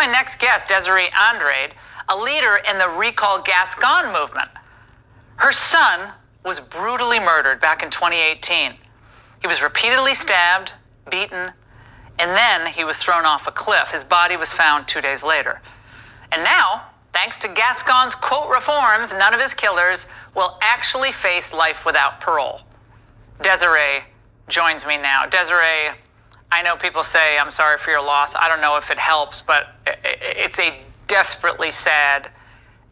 my next guest, Desiree Andrade, a leader in the Recall Gascon movement. Her son was brutally murdered back in 2018. He was repeatedly stabbed, beaten, and then he was thrown off a cliff. His body was found 2 days later. And now, thanks to Gascon's quote reforms, none of his killers will actually face life without parole. Desiree joins me now. Desiree, I know people say, I'm sorry for your loss. I don't know if it helps, but it's a desperately sad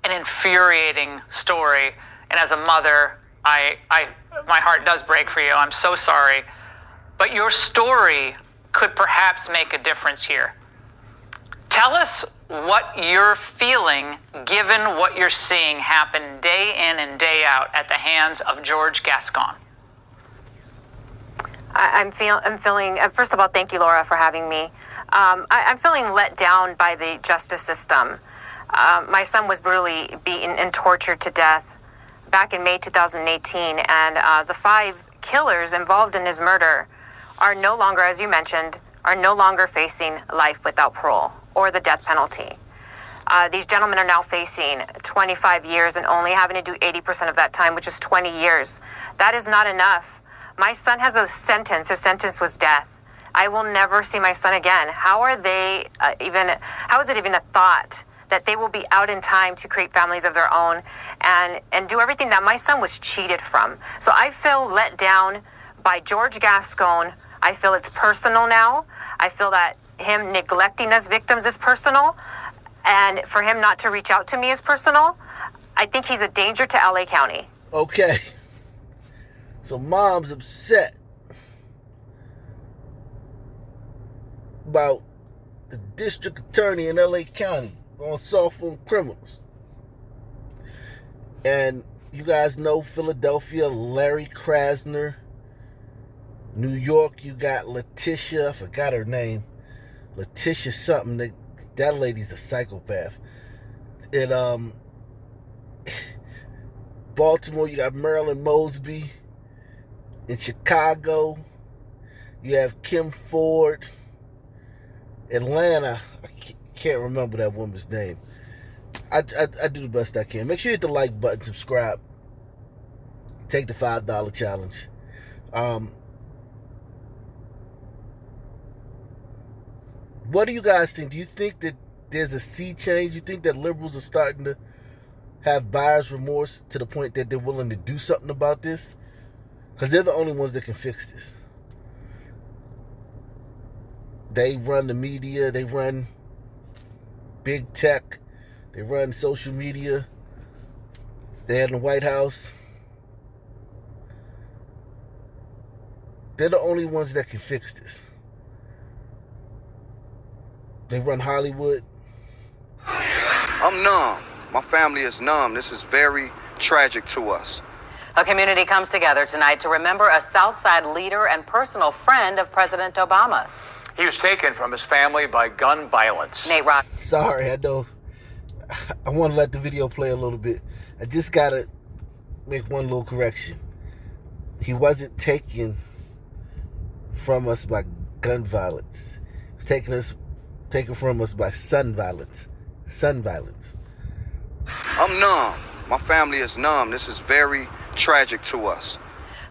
and infuriating story. And as a mother, my heart does break for you. I'm so sorry. But your story could perhaps make a difference here. Tell us what you're feeling given what you're seeing happen day in and day out at the hands of George Gascon. I'm feeling, first of all, thank you, Laura, for having me. I'm feeling let down by the justice system. My son was brutally beaten and tortured to death back in May 2018, and the 5 killers involved in his murder are no longer, as you mentioned, are no longer facing life without parole or the death penalty. These gentlemen are now facing 25 years and only having to do 80% of that time, which is 20 years. That is not enough. My son has a sentence. His sentence was death. I will never see my son again. How is it even a thought that they will be out in time to create families of their own and do everything that my son was cheated from? So I feel let down by George Gascon. I feel it's personal now. I feel that him neglecting us victims is personal, and for him not to reach out to me is personal. I think he's a danger to LA County. Okay. So mom's upset about the district attorney in LA County on soft on criminals. And you guys know Philadelphia, Larry Krasner. New York, you got Letitia, I forgot her name. Letitia something. That lady's a psychopath. In Baltimore, you got Marilyn Mosby. In Chicago, you have Kim Ford. Atlanta, I can't remember that woman's name. I do the best I can. Make sure you hit the like button, subscribe. Take the $5 challenge. What do you guys think? Do you think that there's a sea change? You think that liberals are starting to have buyer's remorse to the point that they're willing to do something about this? Because they're the only ones that can fix this. They run the media. They run big tech. They run social media. They're in the White House. They're the only ones that can fix this. They run Hollywood. I'm numb. My family is numb. This is very tragic to us. A community comes together tonight to remember a Southside leader and personal friend of President Obama's. He was taken from his family by gun violence. Nate Rock. Sorry, I know. I want to let the video play a little bit. I just got to make one little correction. He wasn't taken from us by gun violence. He was taken from us by son violence. Son violence. I'm numb. My family is numb. This is very tragic to us.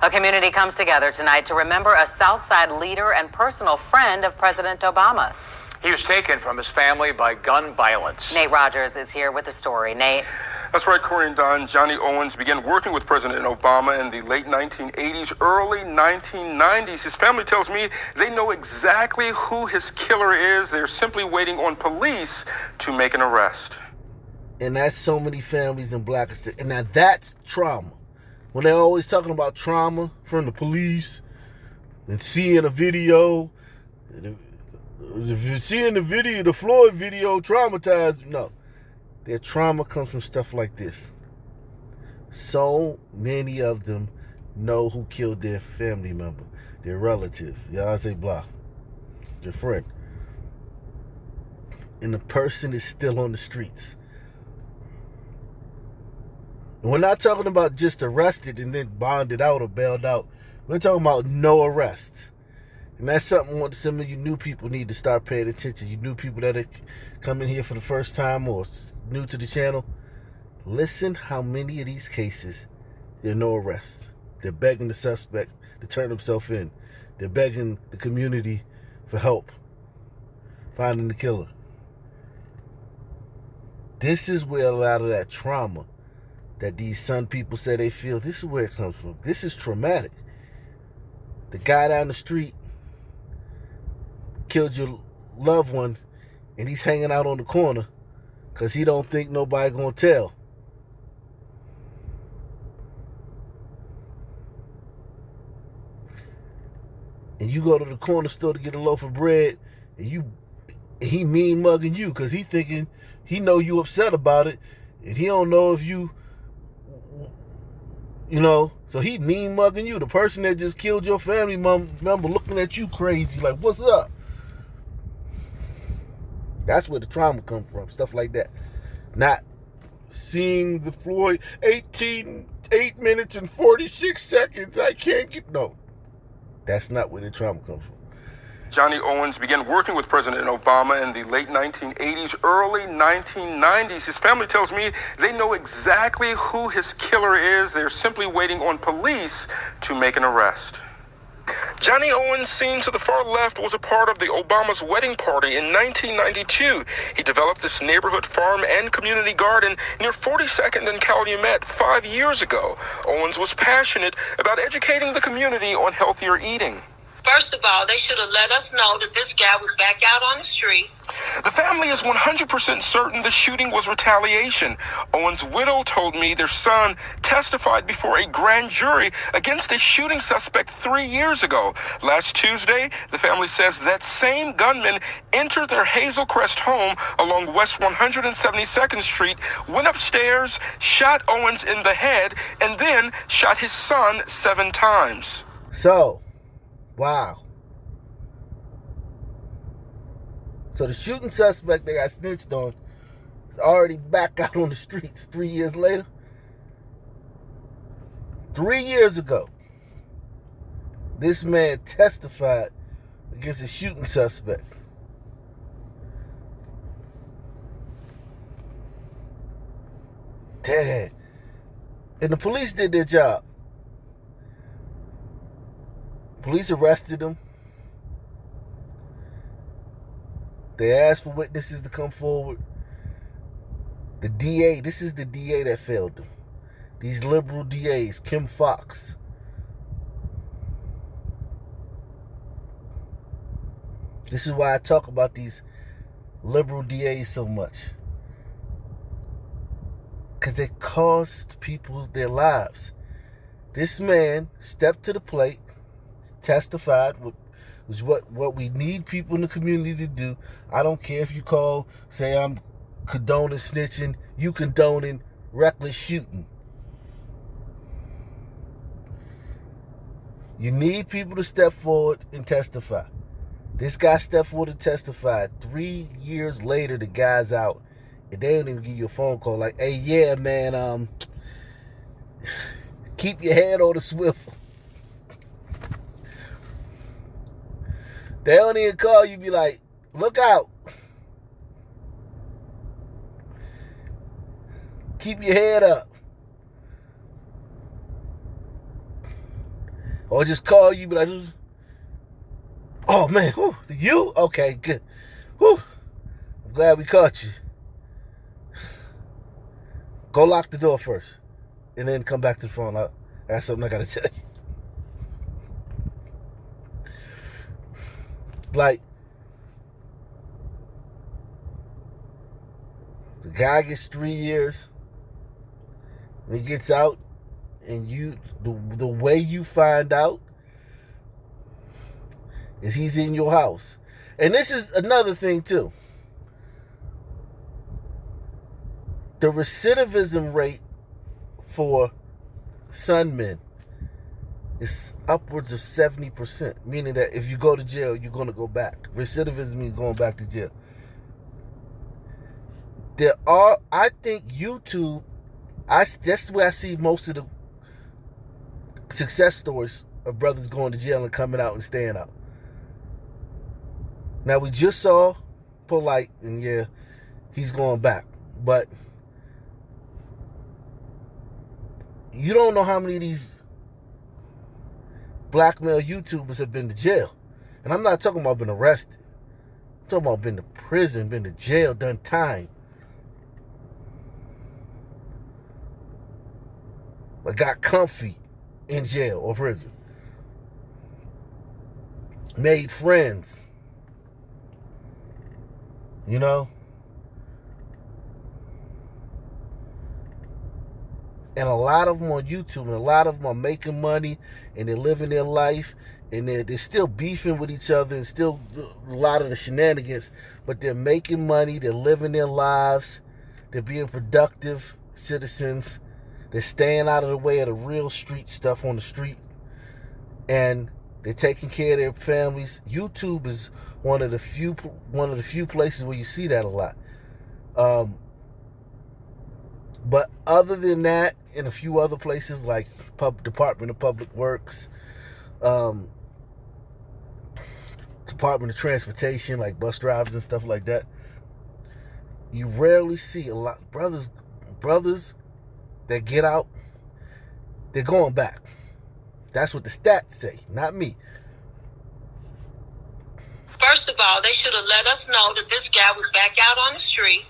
A community comes together tonight to remember a Southside leader and personal friend of President Obama's. He was taken from his family by gun violence. Nate Rogers is here with the story. Nate. That's right, Corey and Don. Johnny Owens began working with President Obama in the late 1980s, early 1990s. His family tells me they know exactly who his killer is. They're simply waiting on police to make an arrest. And that's so many families in black and now that's trauma. When they're always talking about trauma from the police and seeing a video, if you're seeing the video, the Floyd video, traumatized, no. Their trauma comes from stuff like this. So many of them know who killed their family member, their relative, y'all say blah, their friend. And the person is still on the streets. And we're not talking about just arrested and then bonded out or bailed out. We're talking about no arrests. And that's something what some of you new people need to start paying attention. You new people that are coming here for the first time or new to the channel, listen how many of these cases there are no arrests. They're begging the suspect to turn himself in. They're begging the community for help finding the killer. This is where a lot of that trauma that these Sun people say they feel, this is where it comes from. This is traumatic. The guy down the street killed your loved one and he's hanging out on the corner because he don't think nobody gonna tell. And you go to the corner store to get a loaf of bread and he mean mugging you because he thinking he know you upset about it and he don't know if you know, so he mean mugging you. The person that just killed your family member looking at you crazy like, what's up? That's where the trauma come from, stuff like that. Not seeing the Floyd 8 minutes and 46 seconds. I can't get, no. That's not where the trauma comes from. Johnny Owens began working with President Obama in the late 1980s, early 1990s. His family tells me they know exactly who his killer is. They're simply waiting on police to make an arrest. Johnny Owens, seen to the far left, was a part of the Obama's wedding party in 1992. He developed this neighborhood farm and community garden near 42nd and Calumet 5 years ago. Owens was passionate about educating the community on healthier eating. First of all, they should have let us know that this guy was back out on the street. The family is 100% certain the shooting was retaliation. Owens' widow told me their son testified before a grand jury against a shooting suspect 3 years ago. Last Tuesday, the family says that same gunman entered their Hazel Crest home along West 172nd Street, went upstairs, shot Owens in the head, and then shot his son 7 times. So, wow. So the shooting suspect they got snitched on is already back out on the streets 3 years later. 3 years ago, this man testified against a shooting suspect. Dang. And the police did their job. Police arrested him. They asked for witnesses to come forward. The DA, this is the DA that failed them. These liberal DAs, Kim Foxx. This is why I talk about these liberal DAs so much. Because they cost people their lives. This man stepped to the plate, testified, was what we need people in the community to do. I don't care if you say I'm condoning snitching, you condoning reckless shooting. You need people to step forward and testify. This guy stepped forward and testified. 3 years later, the guy's out. And they don't even give you a phone call like, hey, yeah, man, keep your head on the swivel. They don't even call you, be like, look out. Keep your head up. Or just call you, be like, oh, man, whew, you? Okay, good. Whew. I'm glad we caught you. Go lock the door first. And then come back to the phone. I got something I got to tell you. Like, the guy gets 3 years, and he gets out, and the way you find out is he's in your house. And this is another thing too. The recidivism rate for Sun men is upwards of 70%, meaning that if you go to jail, you're going to go back. Recidivism means going back to jail. I think YouTube, that's where I see most of the success stories of brothers going to jail and coming out and staying out. Now, we just saw Polite, and yeah, he's going back. But you don't know how many of these black male YouTubers have been to jail. And I'm not talking about been arrested. I'm talking about been to prison, been to jail, done time. Like got comfy in jail or prison. Made friends. You know? And a lot of them on YouTube, and a lot of them are making money, and they're living their life, and they're still beefing with each other, and still a lot of the shenanigans, but they're making money, they're living their lives, they're being productive citizens, they're staying out of the way of the real street stuff on the street, and they're taking care of their families. YouTube is one of the few places where you see that a lot. But other than that, in a few other places like Department of Public Works, Department of Transportation, like bus drivers and stuff like that, you rarely see a lot brothers that get out. They're going back. That's what the stats say, not me. First of all, they should have let us know that this guy was back out on the street.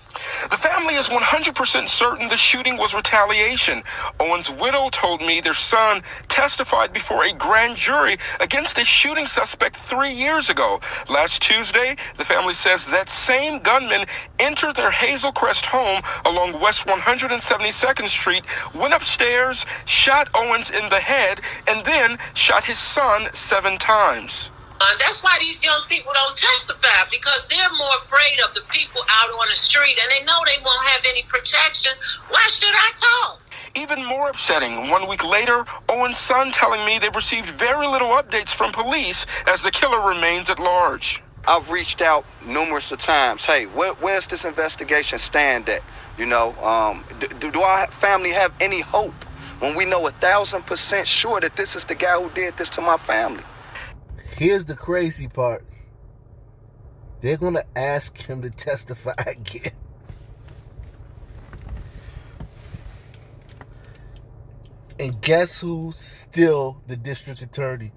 The family is 100% certain the shooting was retaliation. Owen's widow told me their son testified before a grand jury against a shooting suspect 3 years ago. Last Tuesday, the family says that same gunman entered their Hazel Crest home along West 172nd Street, went upstairs, shot Owens in the head, and then shot his son 7 times. That's why these young people don't testify, because they're more afraid of the people out on the street, and they know they won't have any protection. Why should I talk? Even more upsetting, 1 week later, Owen's son telling me they've received very little updates from police as the killer remains at large. I've reached out numerous of times. Hey, where's this investigation stand at? You know, do our family have any hope when we know 1,000% sure that this is the guy who did this to my family? Here's the crazy part. They're going to ask him to testify again. And guess who's still the district attorney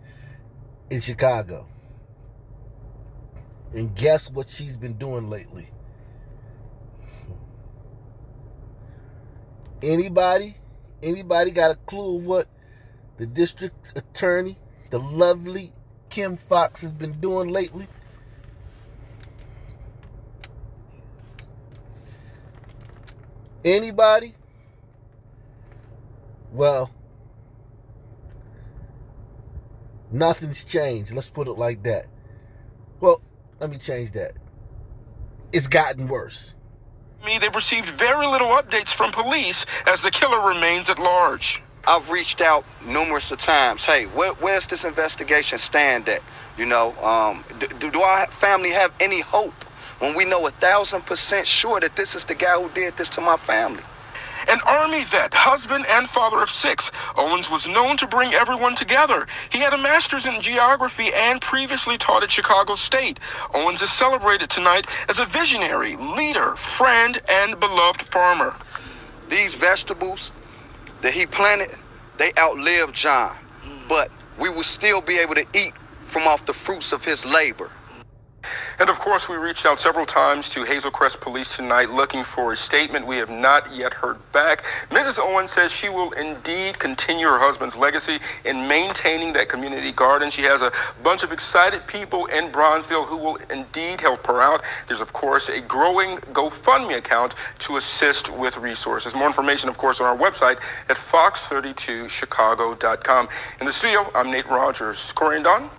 in Chicago? And guess what she's been doing lately? Anybody got a clue of what the district attorney, the lovely Kim Fox, has been doing lately? Anybody? Well, nothing's changed. Let's put it like that. Well, let me change that. It's gotten worse. They've received very little updates from police as the killer remains at large. I've reached out numerous of times. Hey, where's this investigation stand at? You know, do our family have any hope when we know 1,000% sure that this is the guy who did this to my family? An Army vet, husband and father of 6, Owens was known to bring everyone together. He had a master's in geography and previously taught at Chicago State. Owens is celebrated tonight as a visionary, leader, friend, and beloved farmer. These vegetables that he planted, they outlived John, but we will still be able to eat from off the fruits of his labor. And of course, we reached out several times to Hazel Crest Police tonight looking for a statement. We have not yet heard back. Mrs. Owens says she will indeed continue her husband's legacy in maintaining that community garden. She has a bunch of excited people in Bronzeville who will indeed help her out. There's, of course, a growing GoFundMe account to assist with resources. More information, of course, on our website at fox32chicago.com. In the studio, I'm Nate Rogers. Corey and Don?